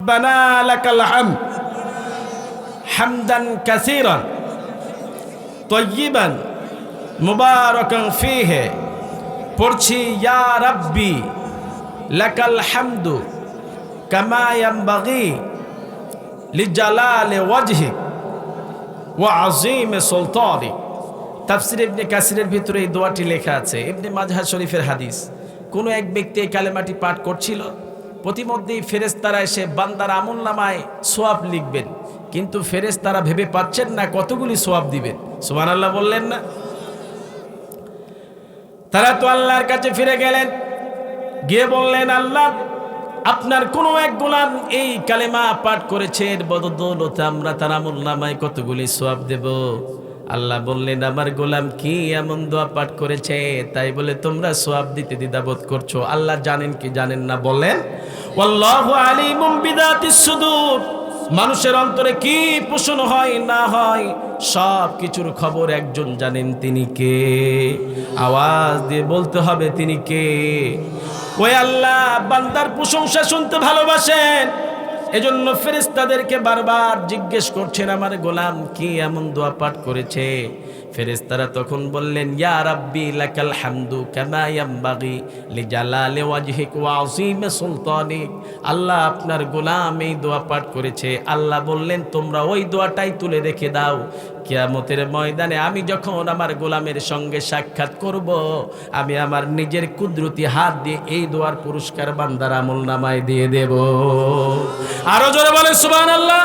রব্বানা লাকাল হামদ হামদান কাসীরান তয়্যিবান মুবারাকান ফীহি। পড়ছি ইয়া রাব্বি লাকাল হামদু কামা ইয়ানবাগি লিজালালি ওয়াজহিক ওয়া আযীমি সুলতানিক। তাফসীর ইবনে কাসিরের ভিতরে এই দোয়াটি লেখা আছে, ইবনে মাজাহ শরীফের হাদিস। কোনো এক ব্যক্তি এই কালেমাটি পাঠ করছিল, প্রতিমধ্যেই ফেরেশতারা এসে বান্দার আমলনামায় সওয়াব লিখবেন, কিন্তু ফেরেশতারা ভেবে পাচ্ছেন না কতগুলি সওয়াব দিবেন। সুবহানাল্লাহ বললেন না? তারা তো আল্লাহর কাছে ফিরে গেলেন, গিয়ে বললেন, আল্লাহ আপনার কোনো এক গোলাম এই কালেমা পাঠ করেছে, এর বদৌলতে আমরা তার আমলনামায় কতগুলি সওয়াব দেব। আল্লাহ বললেন, আমার গোলাম কি এমন দোয়া পাঠ করেছে তাই বলে তোমরা সওয়াব দিতে দ্বিধাবোধ করছো? আল্লাহ জানেন কি জানেন না? বলেন, ওয়াল্লাহু আলিমুম বিযাতিস সুদূর। মানুষের অন্তরে কি পোষণ হয় না হয় সব কিছুর খবর একজন জানেন, তিনি কে? আওয়াজ দিয়ে বলতে হবে, তিনি কে? ওই আল্লাহ বান্দার প্রশংসা শুনতে ভালোবাসেন, এজন্য ফেরেশতাদেরকে বারবার জিজ্ঞেস করছেন আমার গোলাম কি এমন দোয়া পাঠ করেছে। ফেরেশতারা তখন বললেন, ইয়া রাব্বি লাকাল হামদু কামা ইয়ানবাগি লিজালালি ওয়াজহিক ওয়া আযীমি সুলতানিক। আল্লাহ আপনার গোলাম এই দোয়া পাঠ করেছে। আল্লাহ বললেন, তোমরা ওই দোয়াটাই তুলে রেখে দাও, কিয়ামতের ময়দানে আমি যখন আমার গোলামের সঙ্গে সাক্ষাৎ করব, আমি আমার নিজের কুদরতি হাত দিয়ে এই দোয়ার পুরস্কার বান্দার আমলনামায় দিয়ে দেব। আরো জোরে বলে সুবহানাল্লাহ।